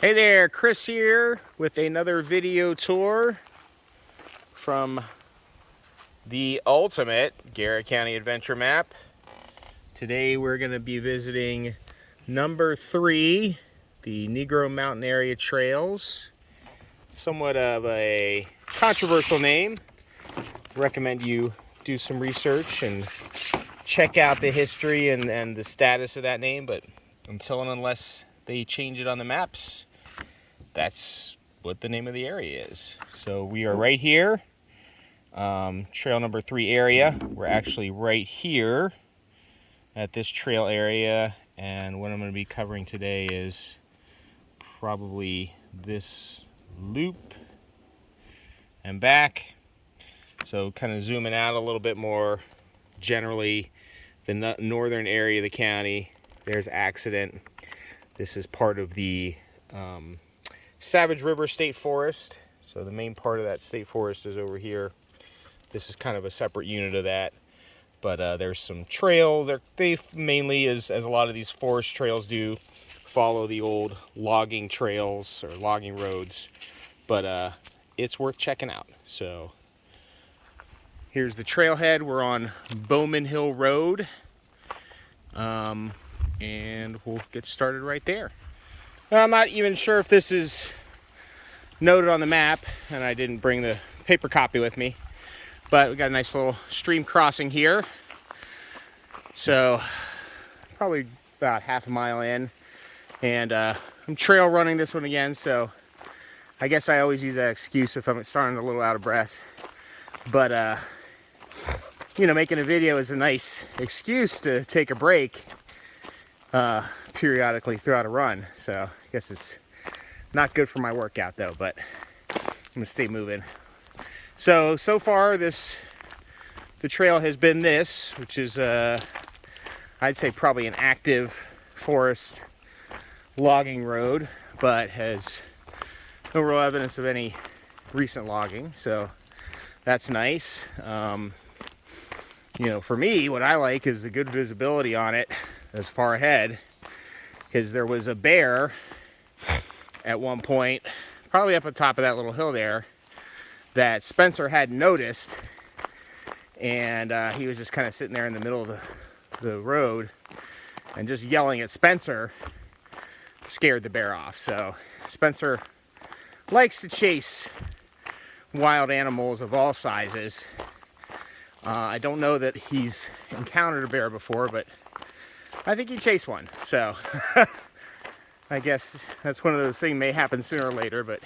Hey there, Chris here with another video tour from the ultimate Garrett County adventure map. Today we're going to be visiting number 3, the Negro Mountain Area Trails. Somewhat of a controversial name. Recommend you do some research and check out the history and the status of that name, but until and unless they change it on the maps, that's what the name of the area is. So we are right here, trail number 3 area. We're actually right here at this trail area, and what I'm going to be covering today is probably this loop and back. So kind of zooming out a little bit more, generally the northern area of the county, there's Accident. This is part of the Savage River State Forest. So the main part of that state forest is over here. This is kind of a separate unit of that. But there's some trail. They mainly, as a lot of these forest trails do, follow the old logging trails or logging roads. But it's worth checking out. So here's the trailhead. We're on Bowman Hill Road. And we'll get started right there. I'm not even sure if this is noted on the map, and I didn't bring the paper copy with me, but we got a nice little stream crossing here. So probably about half a mile in, and I'm trail running this one again, so I guess I always use that excuse if I'm starting a little out of breath. But you know, making a video is a nice excuse to take a break periodically throughout a run. So I guess it's not good for my workout though, but I'm gonna stay moving. So far the trail has been this, which is I'd say probably an active forest logging road, but has no real evidence of any recent logging, so that's nice. You know, for me, what I like is the good visibility on it as far ahead, because there was a bear at one point, probably up on top of that little hill there, that Spencer hadn't noticed, and he was just kind of sitting there in the middle of the road, and just yelling at Spencer scared the bear off. So Spencer likes to chase wild animals of all sizes. I don't know that he's encountered a bear before, but I think he chased one. So I guess that's one of those things, may happen sooner or later, but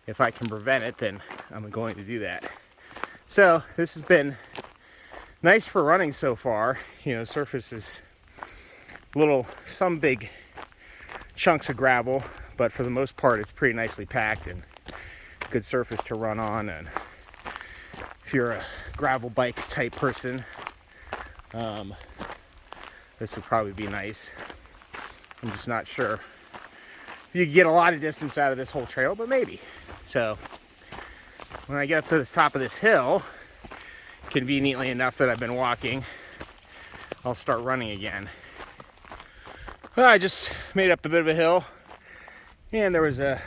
if I can prevent it, then I'm going to do that. So this has been nice for running so far. You know, surface is some big chunks of gravel, but for the most part it's pretty nicely packed and good surface to run on. And if you're a gravel bike type person, this would probably be nice. I'm just not sure if you get a lot of distance out of this whole trail, but maybe. So when I get up to the top of this hill, conveniently enough that I've been walking, I'll start running again. Well, I just made up a bit of a hill, and there was a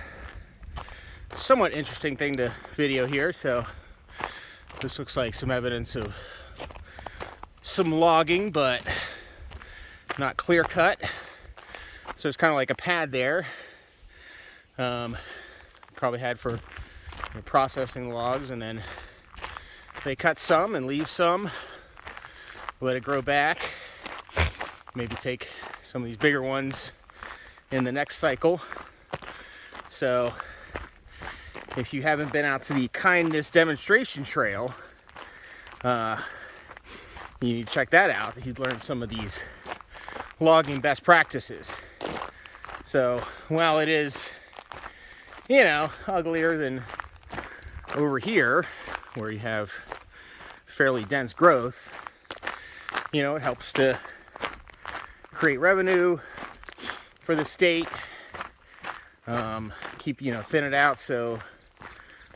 somewhat interesting thing to video here. So this looks like some evidence of some logging, but not clear cut. So it's kind of like a pad there. Probably had for processing logs, and then they cut some and leave some, let it grow back, maybe take some of these bigger ones in the next cycle. So if you haven't been out to the Kindness Demonstration Trail, you need to check that out. You'd learn some of these logging best practices. So while it is, you know, uglier than over here where you have fairly dense growth, you know, it helps to create revenue for the state, keep, you know, thin it out so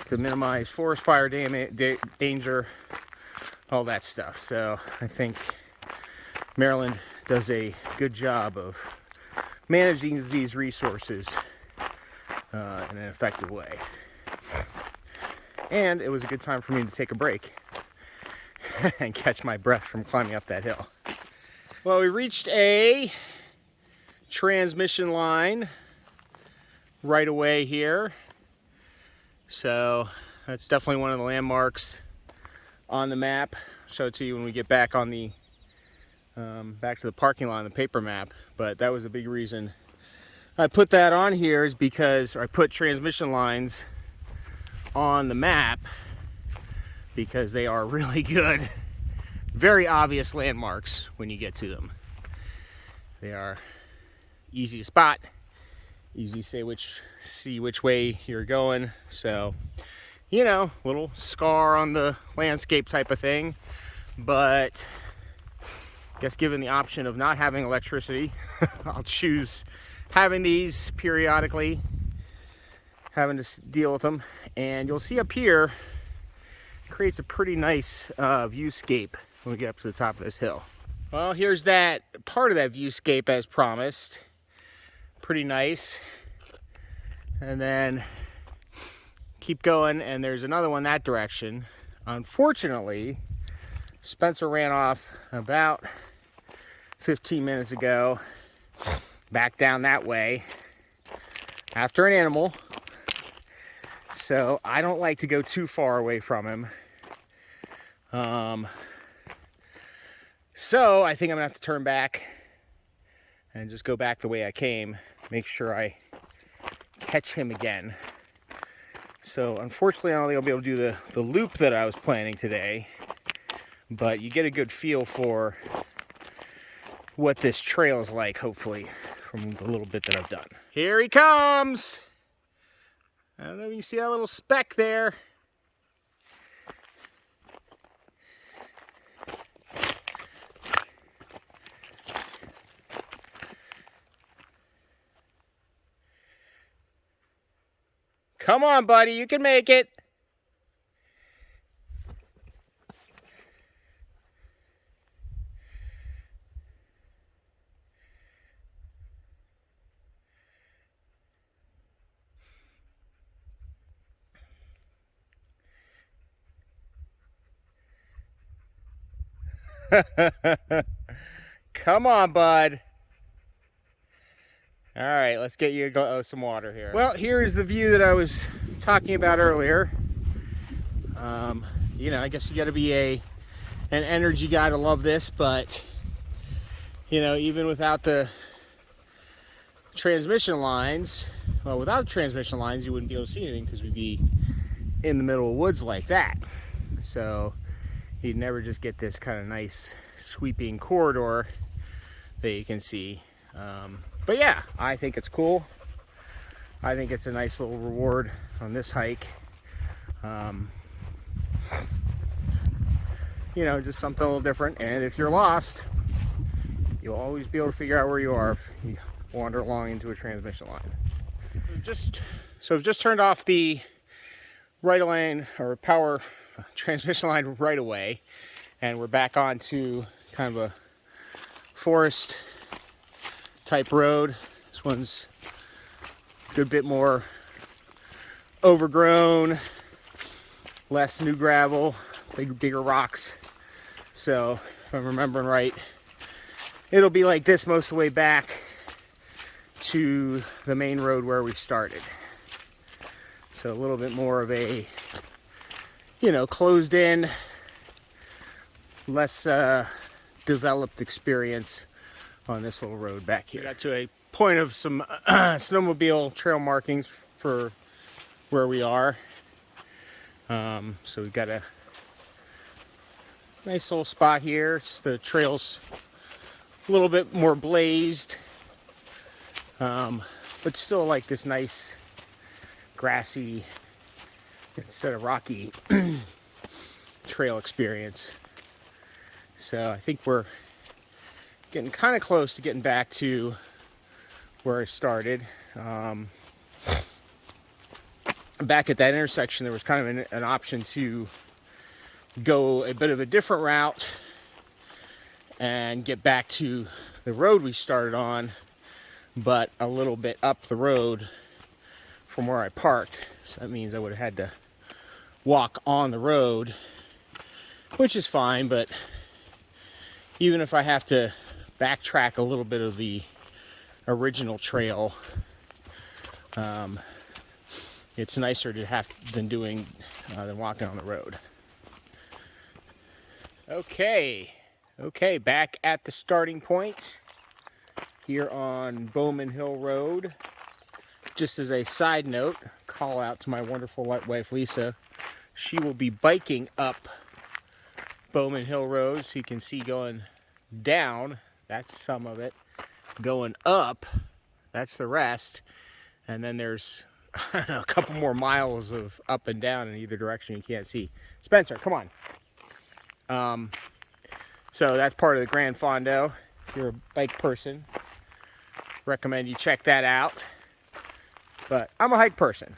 to minimize forest fire danger, all that stuff. So I think Maryland does a good job of managing these resources in an effective way. And it was a good time for me to take a break and catch my breath from climbing up that hill. Well, we reached a transmission line right away here. So that's definitely one of the landmarks on the map. I'll show it to you when we get back on the back to the parking lot on the paper map. But that was a big reason I put that on here, is because I put transmission lines on the map because they are really good, very obvious landmarks when you get to them. They are easy to spot, easy to see which way you're going. So, you know, little scar on the landscape type of thing. But I guess given the option of not having electricity, I'll choose having these periodically, having to deal with them. And you'll see up here, it creates a pretty nice viewscape when we get up to the top of this hill. Well, here's that part of that viewscape as promised. Pretty nice. And then keep going, and there's another one that direction. Unfortunately, Spencer ran off about 15 minutes ago, back down that way after an animal. So I don't like to go too far away from him. So I think I'm gonna have to turn back and just go back the way I came, make sure I catch him again. So unfortunately, I don't think I'll be able to do the loop that I was planning today, but you get a good feel for what this trail is like, hopefully, from the little bit that I've done. Here he comes! I don't know if you see that little speck there. Come on, buddy, you can make it. Come on, bud. All right, let's get you some water here. Well, here is the view that I was talking about earlier. You know, I guess you got to be an energy guy to love this, but you know, even without the transmission lines, well, without transmission lines, you wouldn't be able to see anything because we'd be in the middle of woods like that. So you'd never just get this kind of nice sweeping corridor that you can see. But yeah, I think it's cool. I think it's a nice little reward on this hike. You know, just something a little different. And if you're lost, you'll always be able to figure out where you are if you wander along into a transmission line. So we've just turned off the right lane or power transmission line right away, and we're back onto kind of a forest type road. This one's a good bit more overgrown, less new gravel, bigger rocks. So if I'm remembering right, it'll be like this most of the way back to the main road where we started. So a little bit more of a, you know, closed in, less developed experience on this little road back here. We got to a point of some snowmobile trail markings for where we are. So we've got a nice little spot here. The trail's a little bit more blazed, but still like this nice grassy instead of rocky trail experience. So I think we're getting kind of close to getting back to where I started. Back at that intersection, there was kind of an option to go a bit of a different route and get back to the road we started on, but a little bit up the road from where I parked. So that means I would have had to walk on the road, which is fine, but even if I have to backtrack a little bit of the original trail, it's nicer to have than walking on the road. Okay, back at the starting point here on Bowman Hill Road. Just as a side note, call out to my wonderful wife Lisa. She will be biking up Bowman Hill Road, so you can see going down, that's some of it. Going up, that's the rest. And then there's a couple more miles of up and down in either direction you can't see. Spencer, come on. So that's part of the Grand Fondo. If you're a bike person, recommend you check that out. But I'm a hike person.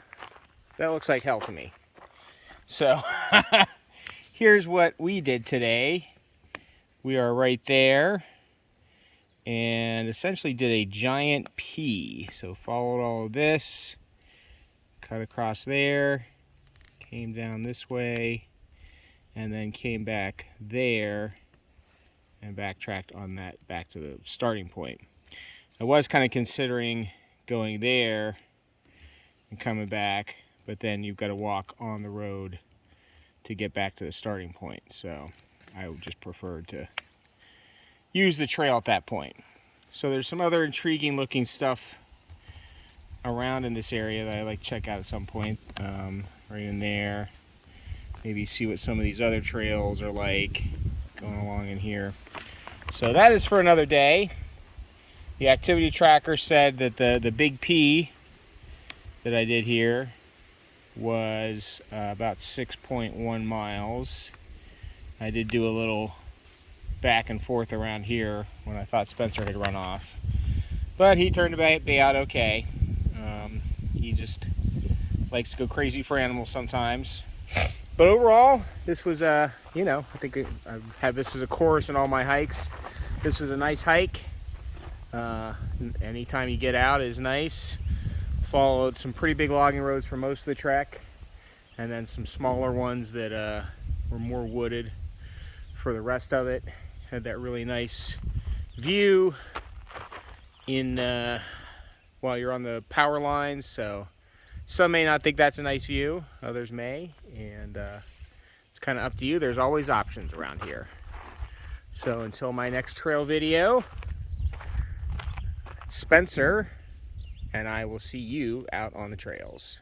That looks like hell to me. So here's what we did today. We are right there and essentially did a giant P. So followed all of this, cut across there, came down this way, and then came back there and backtracked on that back to the starting point. I was kind of considering going there and coming back, but then you've got to walk on the road to get back to the starting point. So I would just prefer to use the trail at that point. So there's some other intriguing looking stuff around in this area that I like to check out at some point. Right in there. Maybe see what some of these other trails are like going along in here. So that is for another day. The activity tracker said that the big P that I did here was about 6.1 miles. I did do a little back and forth around here when I thought Spencer had run off, but he turned out okay. He just likes to go crazy for animals sometimes. But overall, this was I think I have this as a course in all my hikes. This was a nice hike. Anytime you get out is nice. Followed some pretty big logging roads for most of the trek, and then some smaller ones that were more wooded for the rest of it. Had that really nice view in while you're on the power lines. So some may not think that's a nice view, others may, and it's kind of up to you. There's always options around here. So until my next trail video, Spencer and I will see you out on the trails.